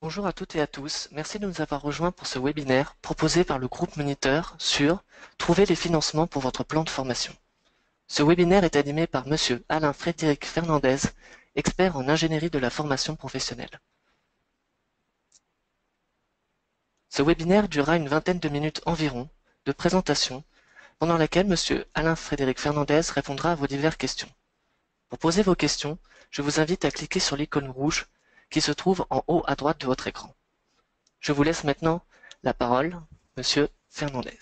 Bonjour à toutes et à tous, merci de nous avoir rejoints pour ce webinaire proposé par le groupe Moniteur sur Trouver les financements pour votre plan de formation. Ce webinaire est animé par Monsieur Alain-Frédéric Fernandez, expert en ingénierie de la formation professionnelle. Ce webinaire durera une vingtaine de minutes environ de présentation, pendant laquelle Monsieur Alain-Frédéric Fernandez répondra à vos diverses questions. Pour poser vos questions, je vous invite à cliquer sur l'icône rouge qui se trouve en haut à droite de votre écran. Je vous laisse maintenant la parole, Monsieur Fernandez.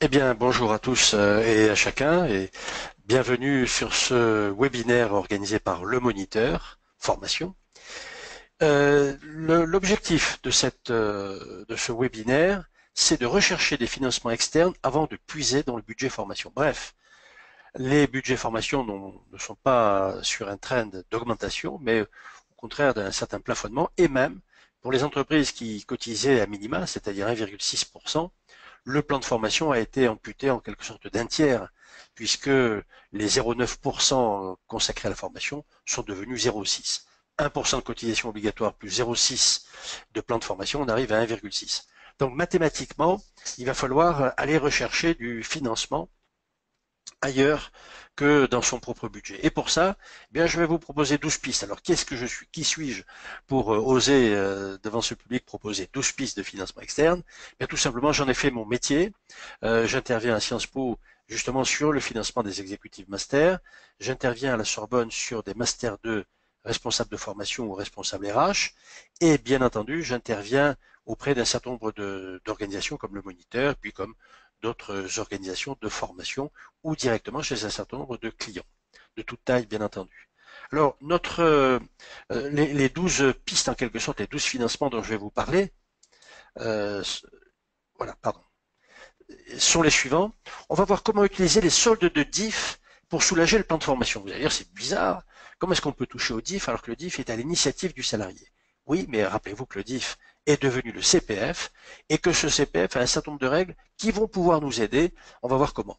Eh bien, bonjour à tous et à chacun et bienvenue sur ce webinaire organisé par Le Moniteur Formation. L'objectif de ce webinaire, c'est de rechercher des financements externes avant de puiser dans le budget formation. Bref, les budgets formation ne sont pas sur un trend d'augmentation, mais au contraire d'un certain plafonnement, et même pour les entreprises qui cotisaient à minima, c'est-à-dire 1,6%, le plan de formation a été amputé en quelque sorte d'un tiers, puisque les 0,9% consacrés à la formation sont devenus 0,6. 1% de cotisation obligatoire plus 0,6 de plan de formation, on arrive à 1,6. Donc mathématiquement, il va falloir aller rechercher du financement ailleurs que dans son propre budget. Et pour ça, eh bien, je vais vous proposer 12 pistes. Alors, qu'est-ce que je suis, qui suis-je pour oser devant ce public proposer 12 pistes de financement externe? Eh bien, tout simplement, j'en ai fait mon métier. J'interviens à Sciences Po justement sur le financement des exécutifs masters. J'interviens à la Sorbonne sur des masters 2 responsables de formation ou responsables RH. Et bien entendu, j'interviens auprès d'un certain nombre d'organisations comme le Moniteur, puis comme d'autres organisations de formation ou directement chez un certain nombre de clients, de toute taille bien entendu. Alors, les 12 pistes en quelque sorte, les 12 financements dont je vais vous parler, euh, voilà, pardon, sont les suivants. On va voir comment utiliser les soldes de DIF pour soulager le plan de formation. Vous allez dire, c'est bizarre. Comment est-ce qu'on peut toucher au DIF alors que le DIF est à l'initiative du salarié? Oui, mais rappelez-vous que le DIF est devenu le CPF et que ce CPF a un certain nombre de règles qui vont pouvoir nous aider. On va voir comment.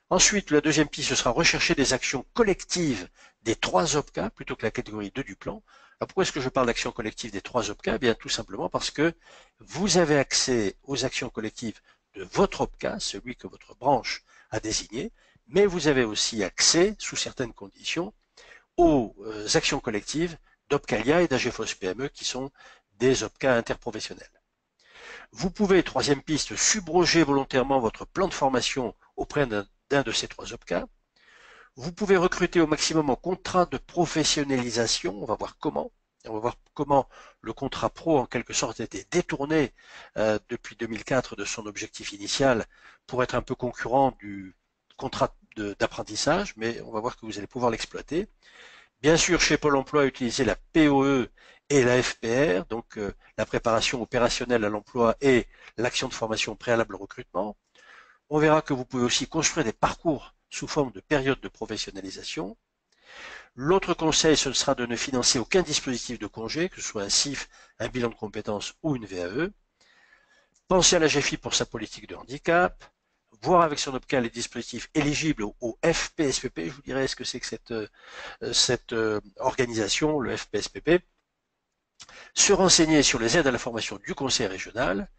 Ensuite, la deuxième piste, ce sera rechercher des actions collectives des 3 OPCA plutôt que la catégorie 2 du plan. Alors pourquoi est-ce que je parle d'actions collectives des 3 OPCA? Eh bien, tout simplement parce que vous avez accès aux actions collectives de votre OPCA, celui que votre branche a désigné, mais vous avez aussi accès, sous certaines conditions, aux actions collectives d'Opcalia et d'AGFOS PME qui sont des OPCA interprofessionnels. Vous pouvez, troisième piste, subroger volontairement votre plan de formation auprès d'un de ces 3 OPCA. Vous pouvez recruter au maximum en contrat de professionnalisation. On va voir comment. On va voir comment le contrat pro, en quelque sorte, a été détourné depuis 2004 de son objectif initial pour être un peu concurrent du contrat d'apprentissage, mais on va voir que vous allez pouvoir l'exploiter. Bien sûr, chez Pôle emploi, utiliser la POE et la FPR, donc la préparation opérationnelle à l'emploi et l'action de formation préalable au recrutement. On verra que vous pouvez aussi construire des parcours sous forme de période de professionnalisation. L'autre conseil, ce sera de ne financer aucun dispositif de congé, que ce soit un CIF, un bilan de compétences ou une VAE. Pensez à la GFI pour sa politique de handicap. Voir avec son OPCA les dispositifs éligibles au FPSPP. Je vous dirai ce que c'est que cette organisation, le FPSPP. Se renseigner sur les aides à la formation du conseil régional.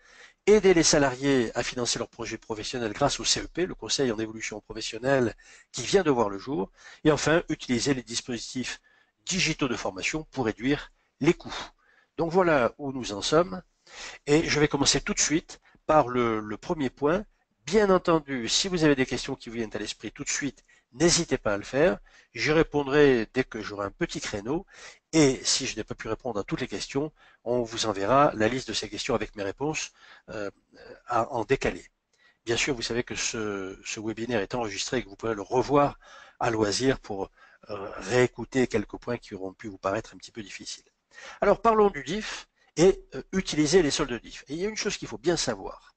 Aider les salariés à financer leurs projets professionnels grâce au CEP, le conseil en évolution professionnelle qui vient de voir le jour. Et enfin, utiliser les dispositifs digitaux de formation pour réduire les coûts. Donc voilà où nous en sommes. Et je vais commencer tout de suite par le premier point. Bien entendu, si vous avez des questions qui vous viennent à l'esprit tout de suite, n'hésitez pas à le faire. J'y répondrai dès que j'aurai un petit créneau. Et si je n'ai pas pu répondre à toutes les questions, on vous enverra la liste de ces questions avec mes réponses en décalé. Bien sûr, vous savez que ce webinaire est enregistré et que vous pourrez le revoir à loisir pour réécouter quelques points qui auront pu vous paraître un petit peu difficiles. Alors parlons du DIF et utiliser les soldes de DIF. Et il y a une chose qu'il faut bien savoir.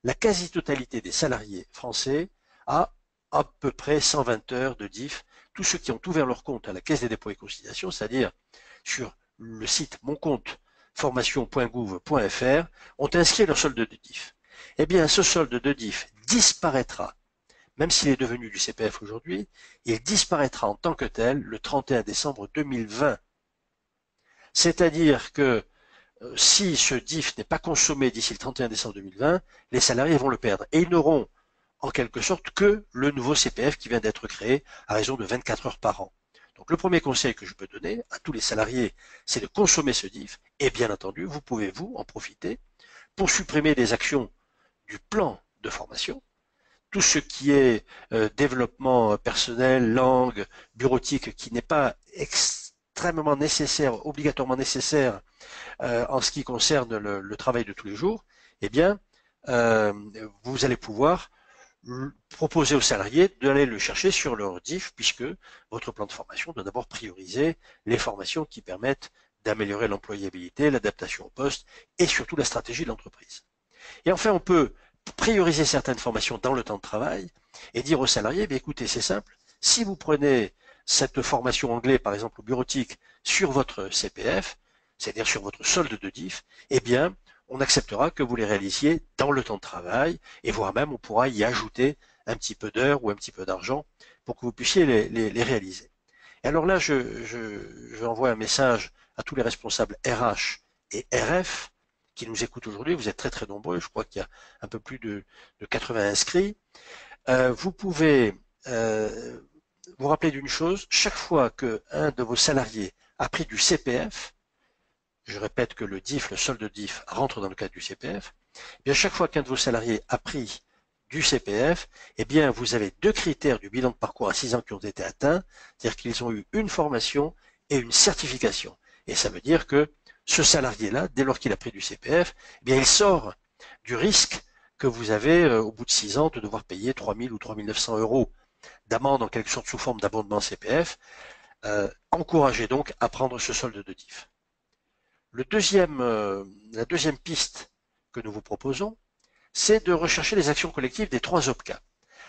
La quasi-totalité des salariés français a à peu près 120 heures de DIF. Tous ceux qui ont ouvert leur compte à la Caisse des dépôts et consignations, c'est-à-dire sur le site moncompteformation.gouv.fr, ont inscrit leur solde de DIF. Eh bien, ce solde de DIF disparaîtra, même s'il est devenu du CPF aujourd'hui, il disparaîtra en tant que tel le 31 décembre 2020. C'est-à-dire que si ce DIF n'est pas consommé d'ici le 31 décembre 2020, les salariés vont le perdre. Et ils n'auront en quelque sorte que le nouveau CPF qui vient d'être créé à raison de 24 heures par an. Donc le premier conseil que je peux donner à tous les salariés, c'est de consommer ce DIF. Et bien entendu, vous pouvez vous en profiter pour supprimer des actions du plan de formation, tout ce qui est développement personnel, langue, bureautique, qui n'est pas extrêmement nécessaire, obligatoirement nécessaire en ce qui concerne le travail de tous les jours, eh bien, vous allez pouvoir proposer aux salariés d'aller le chercher sur leur DIF, puisque votre plan de formation doit d'abord prioriser les formations qui permettent d'améliorer l'employabilité, l'adaptation au poste et surtout la stratégie de l'entreprise. Et enfin, on peut prioriser certaines formations dans le temps de travail et dire aux salariés, bien, écoutez, c'est simple, si vous prenez cette formation anglais, par exemple, au bureautique, sur votre CPF, c'est-à-dire sur votre solde de DIF, eh bien, on acceptera que vous les réalisiez dans le temps de travail, et voire même on pourra y ajouter un petit peu d'heures ou un petit peu d'argent pour que vous puissiez les réaliser. Et alors là, je envoie un message à tous les responsables RH et RF qui nous écoutent aujourd'hui. Vous êtes très très nombreux, je crois qu'il y a un peu plus de 80 inscrits. Vous pouvez vous rappeler d'une chose, chaque fois qu'un de vos salariés a pris du CPF, je répète que le DIF, le solde DIF, rentre dans le cadre du CPF, eh bien chaque fois qu'un de vos salariés a pris du CPF, eh bien vous avez deux critères du bilan de parcours à 6 ans qui ont été atteints, c'est-à-dire qu'ils ont eu une formation et une certification. Et ça veut dire que ce salarié-là, dès lors qu'il a pris du CPF, eh bien il sort du risque que vous avez au bout de 6 ans de devoir payer 3 000 ou 3 900 euros d'amende en quelque sorte sous forme d'abondement CPF. Encouragez donc à prendre ce solde de DIF. La deuxième piste que nous vous proposons, c'est de rechercher les actions collectives des 3 OPCA.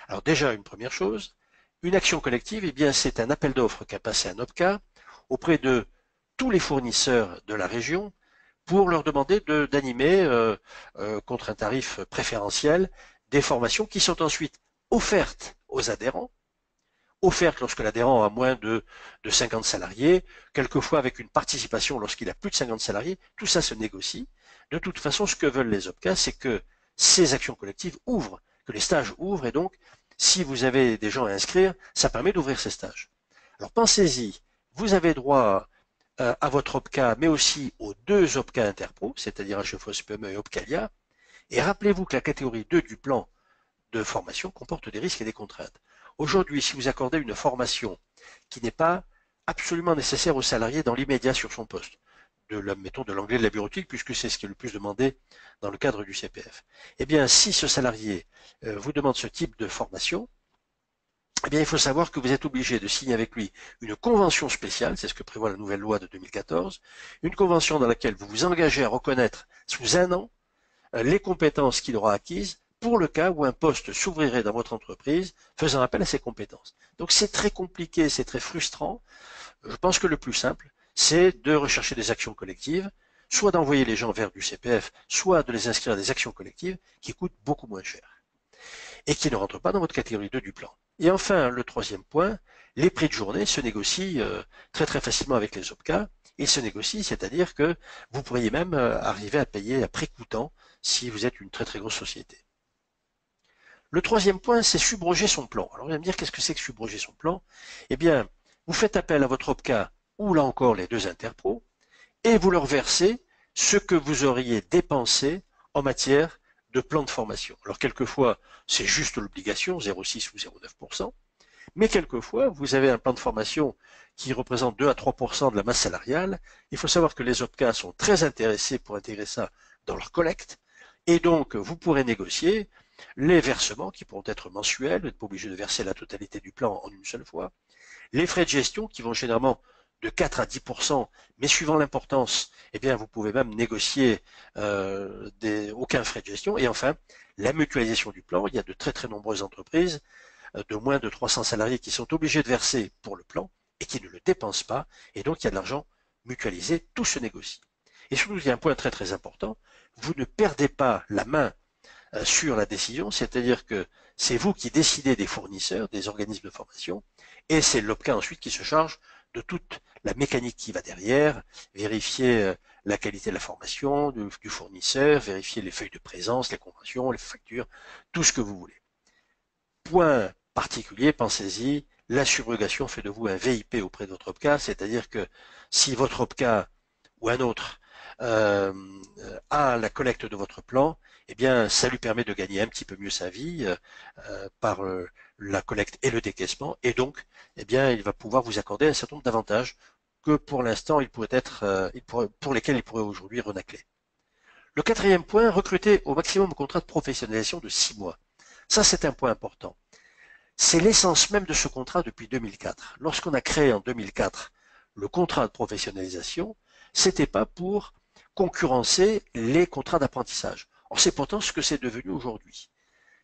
Alors déjà, une première chose, une action collective, eh bien, c'est un appel d'offres qu'a passé un OPCA auprès de tous les fournisseurs de la région pour leur demander d'animer contre un tarif préférentiel des formations qui sont ensuite offertes aux adhérents, offertes lorsque l'adhérent a moins de 50 salariés, quelquefois avec une participation lorsqu'il a plus de 50 salariés, tout ça se négocie. De toute façon, ce que veulent les OPCA, c'est que ces actions collectives ouvrent, que les stages ouvrent, et donc, si vous avez des gens à inscrire, ça permet d'ouvrir ces stages. Alors pensez-y, vous avez droit à votre OPCA, mais aussi aux 2 OPCA Interpro, c'est-à-dire HFOS PME et OPCALIA, et rappelez-vous que la catégorie 2 du plan de formation comporte des risques et des contraintes. Aujourd'hui, si vous accordez une formation qui n'est pas absolument nécessaire aux salariés dans l'immédiat sur son poste, mettons de l'anglais de la bureautique, puisque c'est ce qui est le plus demandé dans le cadre du CPF, eh bien, si ce salarié vous demande ce type de formation, eh bien, il faut savoir que vous êtes obligé de signer avec lui une convention spéciale, c'est ce que prévoit la nouvelle loi de 2014, une convention dans laquelle vous vous engagez à reconnaître sous 1 an les compétences qu'il aura acquises pour le cas où un poste s'ouvrirait dans votre entreprise faisant appel à ces compétences. Donc c'est très compliqué, c'est très frustrant. Je pense que le plus simple, c'est de rechercher des actions collectives, soit d'envoyer les gens vers du CPF, soit de les inscrire à des actions collectives qui coûtent beaucoup moins cher et qui ne rentrent pas dans votre catégorie 2 du plan. Et enfin, le troisième point, les prix de journée se négocient très très facilement avec les OPCA. Ils se négocient, c'est-à-dire que vous pourriez même arriver à payer à prix coûtant si vous êtes une très très grosse société. Le troisième point, c'est subroger son plan. Alors, on va me dire, qu'est-ce que c'est que subroger son plan? Eh bien, vous faites appel à votre OPCA ou là encore les 2 interpros et vous leur versez ce que vous auriez dépensé en matière de plan de formation. Alors, quelquefois, c'est juste l'obligation, 0,6 ou 0,9%, mais quelquefois, vous avez un plan de formation qui représente 2 à 3% de la masse salariale. Il faut savoir que les OPCA sont très intéressés pour intégrer ça dans leur collecte, et donc, vous pourrez négocier les versements qui pourront être mensuels, vous n'êtes pas obligé de verser la totalité du plan en une seule fois, les frais de gestion qui vont généralement de 4 à 10%, mais suivant l'importance, eh bien vous pouvez même négocier aucun frais de gestion. Et enfin, la mutualisation du plan. Il y a de très très nombreuses entreprises de moins de 300 salariés qui sont obligés de verser pour le plan et qui ne le dépensent pas. Et donc il y a de l'argent mutualisé, tout se négocie. Et surtout, il y a un point très très important, vous ne perdez pas la main sur la décision, c'est-à-dire que c'est vous qui décidez des fournisseurs, des organismes de formation, et c'est l'OPCA ensuite qui se charge de toute la mécanique qui va derrière, vérifier la qualité de la formation, du fournisseur, vérifier les feuilles de présence, les conventions, les factures, tout ce que vous voulez. Point particulier, pensez-y, la subrogation fait de vous un VIP auprès de votre OPCA, c'est-à-dire que si votre OPCA ou un autre euh, a la collecte de votre plan, eh bien, ça lui permet de gagner un petit peu mieux sa vie par la collecte et le décaissement, et donc, eh bien, il va pouvoir vous accorder un certain nombre d'avantages que pour l'instant, il pourrait être, pour lesquels il pourrait aujourd'hui renacler. Le quatrième point, recruter au maximum un contrat de professionnalisation de 6 mois. Ça, c'est un point important. C'est l'essence même de ce contrat depuis 2004. Lorsqu'on a créé en 2004 le contrat de professionnalisation, c'était pas pour concurrencer les contrats d'apprentissage. Or, c'est pourtant ce que c'est devenu aujourd'hui.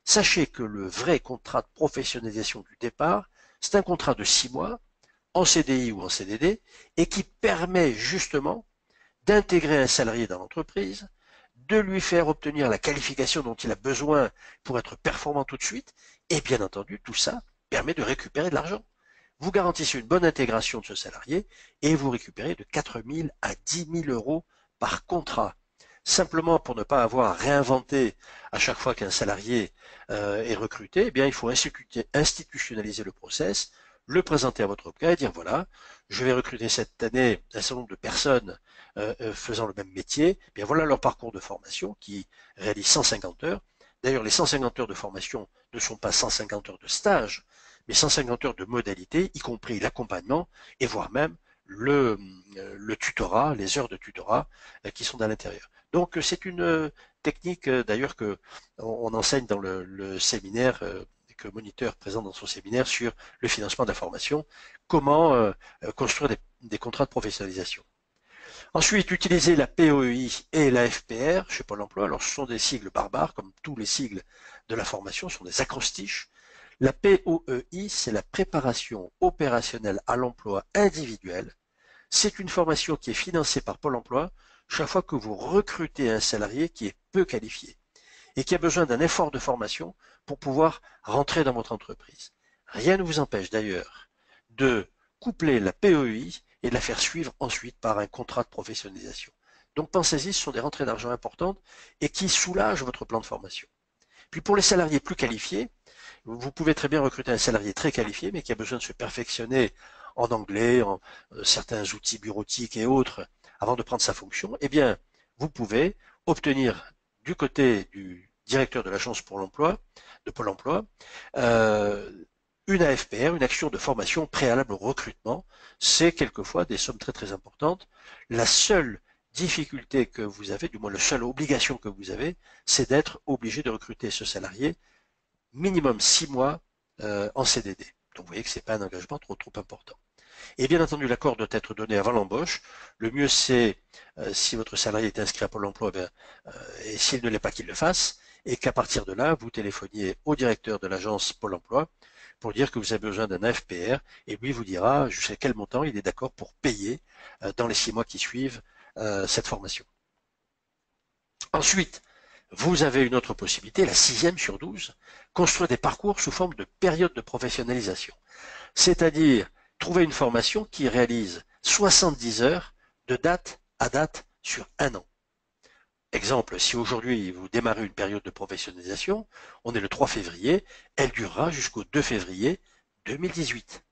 Sachez que le vrai contrat de professionnalisation du départ, c'est un contrat de 6 mois, en CDI ou en CDD, et qui permet justement d'intégrer un salarié dans l'entreprise, de lui faire obtenir la qualification dont il a besoin pour être performant tout de suite, et bien entendu, tout ça permet de récupérer de l'argent. Vous garantissez une bonne intégration de ce salarié et vous récupérez de 4 000 à 10 000 euros par contrat. Simplement pour ne pas avoir à réinventer à chaque fois qu'un salarié est recruté, eh bien, il faut institutionnaliser le process, le présenter à votre avocat et dire voilà, je vais recruter cette année un certain nombre de personnes faisant le même métier, eh bien voilà leur parcours de formation qui réalise 150 heures. D'ailleurs, les 150 heures de formation ne sont pas 150 heures de stage, mais 150 heures de modalité, y compris l'accompagnement et voire même le tutorat, les heures de tutorat qui sont à l'intérieur. Donc c'est une technique d'ailleurs que on enseigne dans le séminaire que Moniteur présente dans son séminaire sur le financement de la formation, comment construire des contrats de professionnalisation. Ensuite, utiliser la POEI et la FPR chez Pôle emploi. Alors, ce sont des sigles barbares, comme tous les sigles de la formation, ce sont des acrostiches. La POEI, c'est la préparation opérationnelle à l'emploi individuel. C'est une formation qui est financée par Pôle emploi chaque fois que vous recrutez un salarié qui est peu qualifié et qui a besoin d'un effort de formation pour pouvoir rentrer dans votre entreprise. Rien ne vous empêche d'ailleurs de coupler la PEI et de la faire suivre ensuite par un contrat de professionnalisation. Donc pensez-y, ce sont des rentrées d'argent importantes et qui soulagent votre plan de formation. Puis pour les salariés plus qualifiés, vous pouvez très bien recruter un salarié très qualifié mais qui a besoin de se perfectionner en anglais, en certains outils bureautiques et autres avant de prendre sa fonction. Eh bien, vous pouvez obtenir du côté du directeur de l'agence pour l'emploi, de Pôle emploi, une AFPR, une action de formation préalable au recrutement. C'est quelquefois des sommes très très importantes. La seule difficulté que vous avez, du moins la seule obligation que vous avez, c'est d'être obligé de recruter ce salarié minimum 6 mois en CDD. Donc vous voyez que ce n'est pas un engagement trop important. Et bien entendu, l'accord doit être donné avant l'embauche. Le mieux, c'est, si votre salarié est inscrit à Pôle emploi, et s'il ne l'est pas, qu'il le fasse, et qu'à partir de là, vous téléphoniez au directeur de l'agence Pôle emploi pour dire que vous avez besoin d'un AFPR, et lui vous dira jusqu'à quel montant il est d'accord pour payer dans les 6 mois qui suivent cette formation. Ensuite, vous avez une autre possibilité, la 6e sur 12, construire des parcours sous forme de période de professionnalisation. C'est-à-dire trouver une formation qui réalise 70 heures de date à date sur un an. Exemple, si aujourd'hui vous démarrez une période de professionnalisation, on est le 3 février, elle durera jusqu'au 2 février 2018.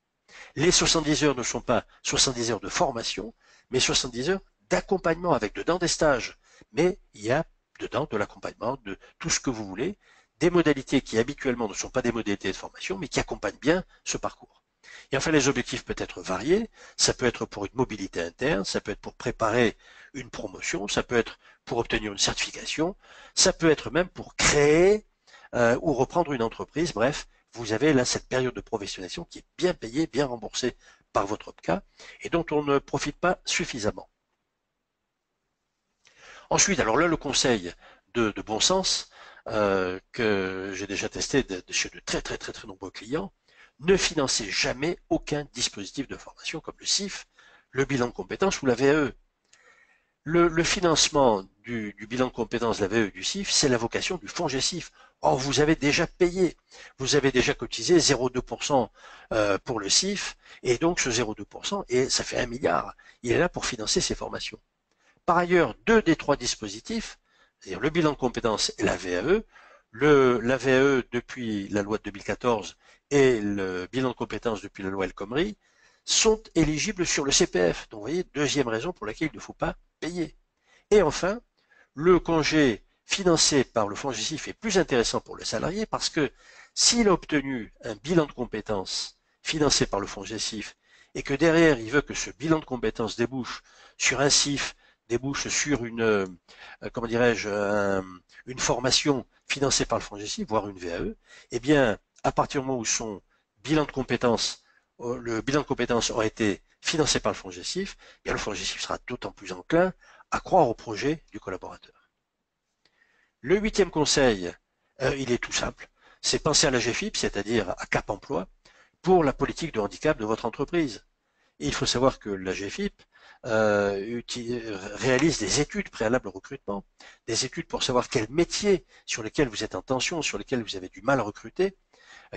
Les 70 heures ne sont pas 70 heures de formation, mais 70 heures d'accompagnement avec dedans des stages. Mais il y a dedans de l'accompagnement, de tout ce que vous voulez, des modalités qui habituellement ne sont pas des modalités de formation, mais qui accompagnent bien ce parcours. Et enfin, les objectifs peuvent être variés. Ça peut être pour une mobilité interne, ça peut être pour préparer une promotion, ça peut être pour obtenir une certification, ça peut être même pour créer ou reprendre une entreprise. Bref, vous avez là cette période de professionnalisation qui est bien payée, bien remboursée par votre OPCA et dont on ne profite pas suffisamment. Ensuite, alors là, le conseil de bon sens que j'ai déjà testé chez de très nombreux clients, ne financez jamais aucun dispositif de formation comme le CIF, le bilan de compétences ou la VAE. Le financement du bilan de compétences, de la VAE du CIF, c'est la vocation du fonds GESIF. Or, vous avez déjà payé, vous avez déjà cotisé 0,2% pour le CIF, et donc ce 0,2%, et ça fait 1 milliard. Il est là pour financer ces formations. Par ailleurs, deux des trois dispositifs, c'est-à-dire le bilan de compétences et la VAE, la VAE depuis la loi de 2014 et le bilan de compétences depuis la loi El Khomri, sont éligibles sur le CPF. Donc vous voyez, deuxième raison pour laquelle il ne faut pas payer. Et enfin, le congé financé par le FONGICIF est plus intéressant pour le salarié parce que s'il a obtenu un bilan de compétences financé par le FONGICIF et que derrière il veut que ce bilan de compétences débouche sur un CIF, débouche sur comment dirais-je, une formation financée par le FONGICIF, voire une VAE, eh bien, à partir du moment où son bilan de compétences, le bilan de compétences aura été financé par le FONGICIF, eh bien le FONGICIF sera d'autant plus enclin à croire au projet du collaborateur. Le huitième conseil, il est tout simple, c'est penser à la GFIP, c'est-à-dire à Cap Emploi, pour la politique de handicap de votre entreprise. Et il faut savoir que la GFIP réalise des études préalables au recrutement, des études pour savoir quel métier sur lesquels vous êtes en tension, sur lesquels vous avez du mal à recruter,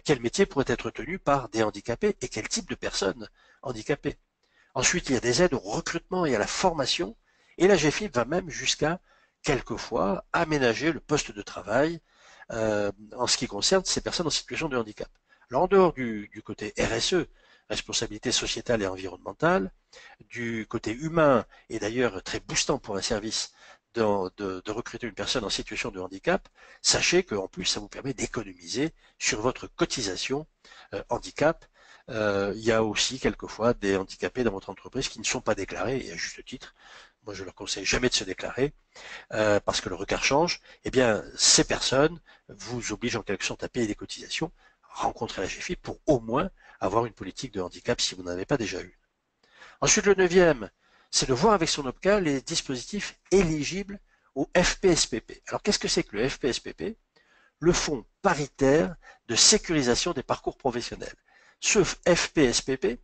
quel métier pourrait être tenu par des handicapés et quel type de personnes handicapées. Ensuite, il y a des aides au recrutement et à la formation, et la GFIP va même jusqu'à, quelquefois, aménager le poste de travail en ce qui concerne ces personnes en situation de handicap. Alors, en dehors du côté RSE, responsabilité sociétale et environnementale, du côté humain, et d'ailleurs très boostant pour un service de recruter une personne en situation de handicap, sachez qu'en plus, ça vous permet d'économiser sur votre cotisation handicap. Il y a aussi quelquefois des handicapés dans votre entreprise qui ne sont pas déclarés, et à juste titre. Moi, je leur conseille jamais de se déclarer parce que le regard change. Eh bien, ces personnes vous obligent en quelque sorte à payer des cotisations. Rencontrez la GFIP pour au moins avoir une politique de handicap si vous n'en avez pas déjà eu. Ensuite, le neuvième, c'est de voir avec son OPCA les dispositifs éligibles au FPSPP. Alors, qu'est-ce que c'est que le FPSPP? Le Fonds paritaire de sécurisation des parcours professionnels. Ce FPSPP,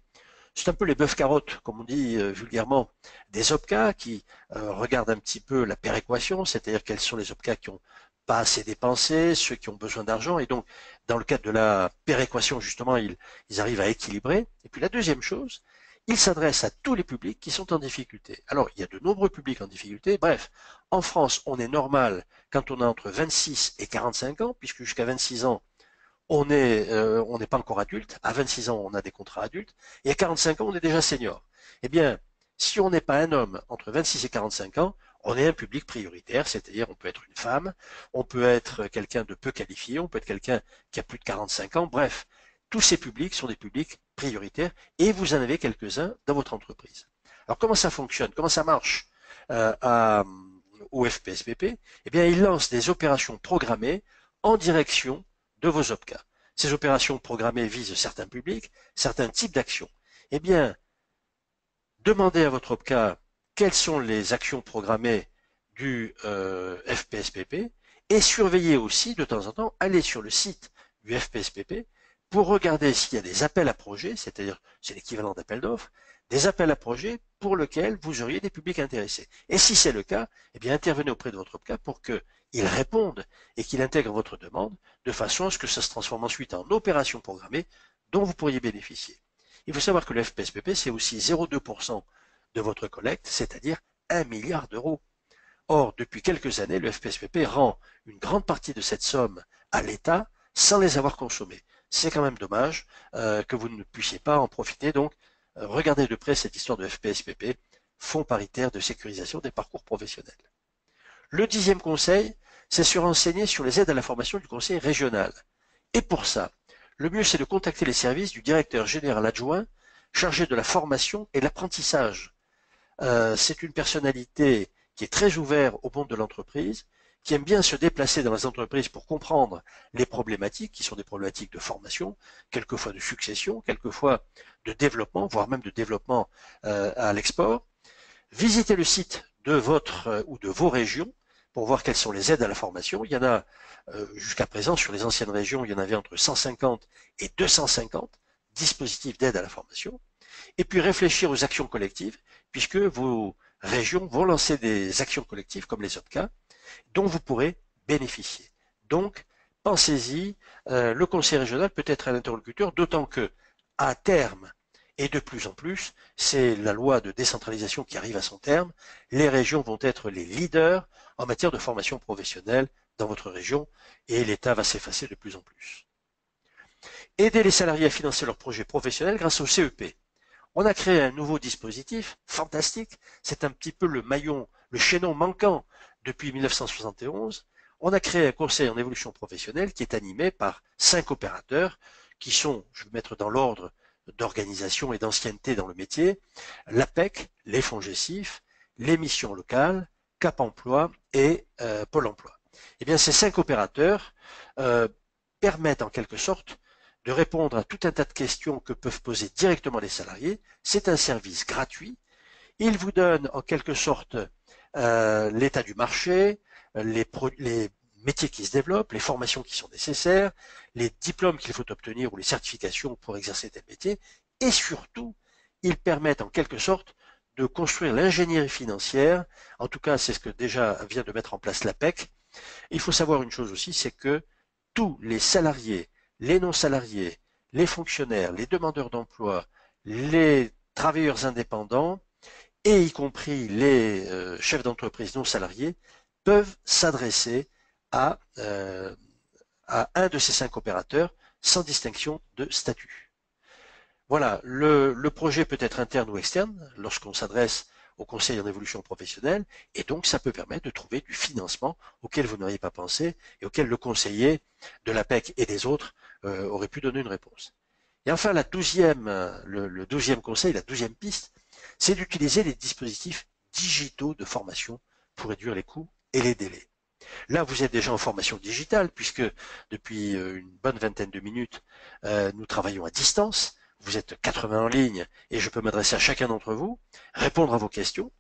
c'est un peu les bœufs carottes, comme on dit vulgairement, des OPCA qui regardent un petit peu la péréquation, c'est-à-dire quels sont les OPCA qui ont pas assez dépensé, ceux qui ont besoin d'argent, et donc dans le cadre de la péréquation, justement, ils arrivent à équilibrer. Et puis la deuxième chose, ils s'adressent à tous les publics qui sont en difficulté. Alors, il y a de nombreux publics en difficulté. Bref, en France, on est normal quand on a entre 26 et 45 ans, puisque jusqu'à 26 ans, on n'est pas encore adulte. À 26 ans, on a des contrats adultes. Et à 45 ans, on est déjà senior. Eh bien, si on n'est pas un homme entre 26 et 45 ans, on est un public prioritaire, c'est-à-dire on peut être une femme, on peut être quelqu'un de peu qualifié, on peut être quelqu'un qui a plus de 45 ans. Bref, tous ces publics sont des publics prioritaires et vous en avez quelques-uns dans votre entreprise. Alors comment ça fonctionne? Comment ça marche au FPSPP? Eh bien, il lance des opérations programmées en direction de vos OPCA. Ces opérations programmées visent certains publics, certains types d'actions. Eh bien, demandez à votre OPCA quelles sont les actions programmées du FPSPP et surveillez aussi de temps en temps, allez sur le site du FPSPP pour regarder s'il y a des appels à projets, c'est-à-dire c'est l'équivalent d'appels d'offres, des appels à projets pour lesquels vous auriez des publics intéressés. Et si c'est le cas, eh bien intervenez auprès de votre OPCA pour qu'il réponde et qu'il intègre votre demande de façon à ce que ça se transforme ensuite en opération programmée dont vous pourriez bénéficier. Il faut savoir que le FPSPP, c'est aussi 0,2% de votre collecte, c'est-à-dire 1 milliard d'euros. Or, depuis quelques années, le FPSPP rend une grande partie de cette somme à l'État sans les avoir consommés. C'est quand même dommage que vous ne puissiez pas en profiter. Donc, regardez de près cette histoire de FPSPP, Fonds paritaire de sécurisation des parcours professionnels. Le 10e conseil, c'est se renseigner sur les aides à la formation du conseil régional. Et pour ça, le mieux c'est de contacter les services du directeur général adjoint chargé de la formation et de l'apprentissage. C'est une personnalité qui est très ouverte au monde de l'entreprise, qui aime bien se déplacer dans les entreprises pour comprendre les problématiques, qui sont des problématiques de formation, quelquefois de succession, quelquefois de développement, voire même de développement à l'export. Visitez le site de votre ou de vos régions pour voir quelles sont les aides à la formation. Il y en a jusqu'à présent sur les anciennes régions, il y en avait entre 150 et 250 dispositifs d'aide à la formation. Et puis réfléchir aux actions collectives, puisque vos régions vont lancer des actions collectives comme les OPCA, dont vous pourrez bénéficier. Donc, pensez-y, le conseil régional peut être un interlocuteur, d'autant que, à terme, et de plus en plus, c'est la loi de décentralisation qui arrive à son terme, les régions vont être les leaders en matière de formation professionnelle dans votre région, et l'État va s'effacer de plus en plus. Aider les salariés à financer leurs projets professionnels grâce au CEP. On a créé un nouveau dispositif fantastique, c'est un petit peu le maillon, le chaînon manquant depuis 1971. On a créé un conseil en évolution professionnelle qui est animé par 5 opérateurs qui sont, je vais mettre dans l'ordre d'organisation et d'ancienneté dans le métier, l'APEC, les fonds GESIF, les missions locales, Cap Emploi et Pôle Emploi. Eh bien, ces 5 opérateurs euh, permettent en quelque sorte de répondre à tout un tas de questions que peuvent poser directement les salariés. C'est un service gratuit. Il vous donne en quelque sorte l'état du marché, les métiers qui se développent, les formations qui sont nécessaires, les diplômes qu'il faut obtenir ou les certifications pour exercer tel métier. Et surtout, ils permettent en quelque sorte de construire l'ingénierie financière. En tout cas, c'est ce que déjà vient de mettre en place l'APEC. Il faut savoir une chose aussi, c'est que tous les salariés, les non-salariés, les fonctionnaires, les demandeurs d'emploi, les travailleurs indépendants, et y compris les chefs d'entreprise non salariés, peuvent s'adresser à un de ces 5 opérateurs sans distinction de statut. Voilà, le projet peut être interne ou externe lorsqu'on s'adresse au conseil en évolution professionnelle, et donc ça peut permettre de trouver du financement auquel vous n'auriez pas pensé et auquel le conseiller de l'APEC et des autres aurait pu donner une réponse. Et enfin, le 12e conseil, la 12e piste, c'est d'utiliser les dispositifs digitaux de formation pour réduire les coûts et les délais. Là, vous êtes déjà en formation digitale, puisque depuis une bonne vingtaine de minutes, nous travaillons à distance. Vous êtes 80 en ligne et je peux m'adresser à chacun d'entre vous, répondre à vos questions.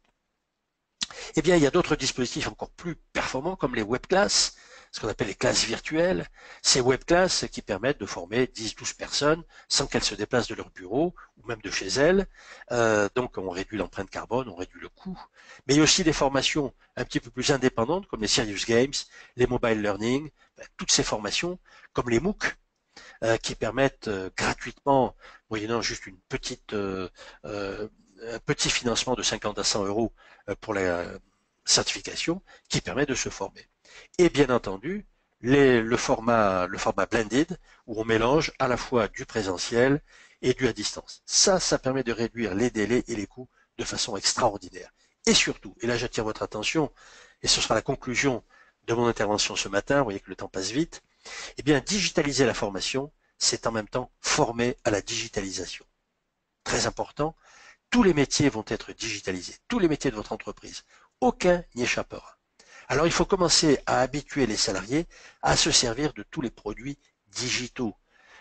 Eh bien, il y a d'autres dispositifs encore plus performants comme les webclasses, ce qu'on appelle les classes virtuelles. Ces webclasses qui permettent de former 10-12 personnes sans qu'elles se déplacent de leur bureau ou même de chez elles. Donc, on réduit l'empreinte carbone, on réduit le coût. Mais il y a aussi des formations un petit peu plus indépendantes comme les Serious Games, les Mobile Learning, toutes ces formations comme les MOOC qui permettent gratuitement, moyennant juste un petit financement de 50 à 100 euros pour la certification, qui permet de se former. Et bien entendu, le format blended, où on mélange à la fois du présentiel et du à distance. Ça permet de réduire les délais et les coûts de façon extraordinaire. Et surtout, et là j'attire votre attention, et ce sera la conclusion de mon intervention ce matin, vous voyez que le temps passe vite, eh bien, digitaliser la formation, c'est en même temps former à la digitalisation. Très important, tous les métiers vont être digitalisés, tous les métiers de votre entreprise. Aucun n'y échappera. Alors, il faut commencer à habituer les salariés à se servir de tous les produits digitaux,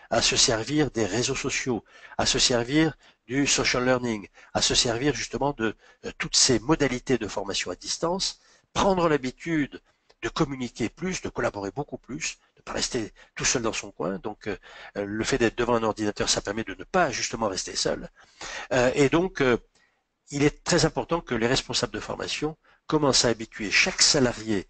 à se servir des réseaux sociaux, à se servir du social learning, à se servir justement de toutes ces modalités de formation à distance, prendre l'habitude de communiquer plus, de collaborer beaucoup plus, de ne pas rester tout seul dans son coin. Donc, le fait d'être devant un ordinateur, ça permet de ne pas justement rester seul. Et donc, il est très important que les responsables de formation commencent à habituer chaque salarié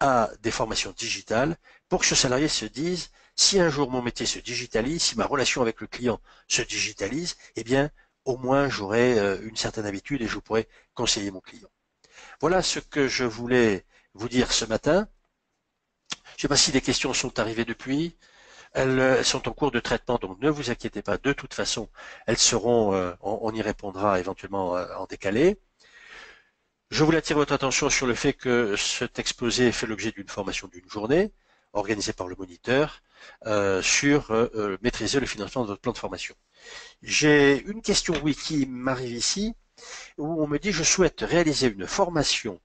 à des formations digitales pour que ce salarié se dise, si un jour mon métier se digitalise, si ma relation avec le client se digitalise, eh bien, au moins j'aurai une certaine habitude et je pourrai conseiller mon client. Voilà ce que je voulais vous dire ce matin. Je ne sais pas si les questions sont arrivées depuis. Elles sont en cours de traitement, donc ne vous inquiétez pas. De toute façon, elles seront, on y répondra éventuellement en décalé. Je voulais attirer votre attention sur le fait que cet exposé fait l'objet d'une formation d'une journée organisée par le moniteur sur maîtriser le financement de votre plan de formation. J'ai une question qui m'arrive ici où on me dit je souhaite réaliser une formation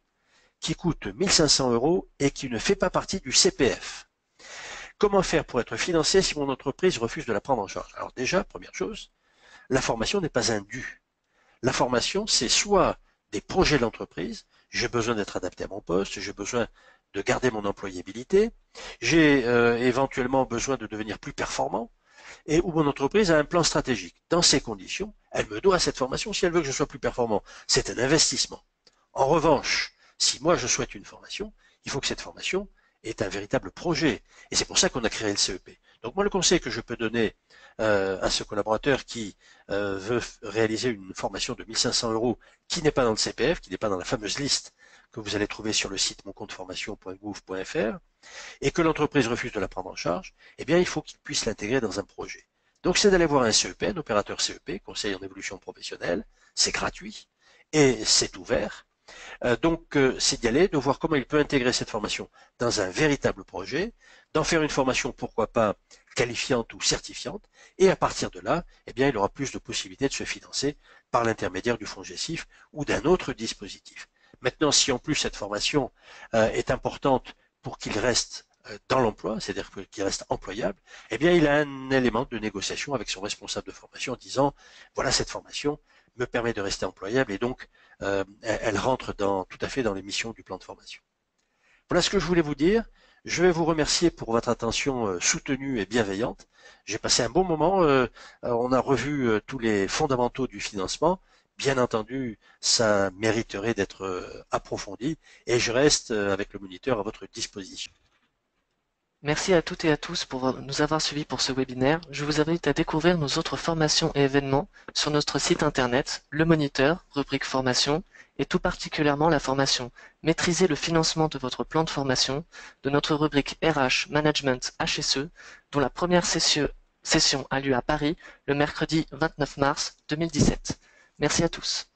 qui coûte 1500 euros et qui ne fait pas partie du CPF. Comment faire pour être financé si mon entreprise refuse de la prendre en charge? Alors déjà, première chose, la formation n'est pas un dû. La formation, c'est soit des projets d'entreprise, j'ai besoin d'être adapté à mon poste, j'ai besoin de garder mon employabilité, j'ai éventuellement besoin de devenir plus performant, et où mon entreprise a un plan stratégique. Dans ces conditions, elle me doit cette formation si elle veut que je sois plus performant. C'est un investissement. En revanche, si moi je souhaite une formation, il faut que cette formation, est un véritable projet. Et c'est pour ça qu'on a créé le CEP. Donc moi, le conseil que je peux donner à ce collaborateur qui veut réaliser une formation de 1500 euros qui n'est pas dans le CPF, qui n'est pas dans la fameuse liste que vous allez trouver sur le site moncompteformation.gouv.fr, et que l'entreprise refuse de la prendre en charge, eh bien, il faut qu'il puisse l'intégrer dans un projet. Donc, c'est d'aller voir un CEP, un opérateur CEP, conseil en évolution professionnelle, c'est gratuit et c'est ouvert. C'est d'y aller, de voir comment il peut intégrer cette formation dans un véritable projet, d'en faire une formation, pourquoi pas, qualifiante ou certifiante, et à partir de là, eh bien, il aura plus de possibilités de se financer par l'intermédiaire du fonds GESIF ou d'un autre dispositif. Maintenant, si en plus cette formation est importante pour qu'il reste dans l'emploi, c'est-à-dire qu'il reste employable, eh bien, il a un élément de négociation avec son responsable de formation en disant, voilà, cette formation me permet de rester employable et donc elle rentre tout à fait dans les missions du plan de formation. Voilà ce que je voulais vous dire. Je vais vous remercier pour votre attention soutenue et bienveillante. J'ai passé un bon moment. On a revu tous les fondamentaux du financement. Bien entendu, ça mériterait d'être approfondi et je reste avec le moniteur à votre disposition. Merci à toutes et à tous pour nous avoir suivis pour ce webinaire. Je vous invite à découvrir nos autres formations et événements sur notre site internet, Le Moniteur, rubrique formation, et tout particulièrement la formation Maîtriser le financement de votre plan de formation de notre rubrique RH Management HSE, dont la première session a lieu à Paris le mercredi 29 mars 2017. Merci à tous.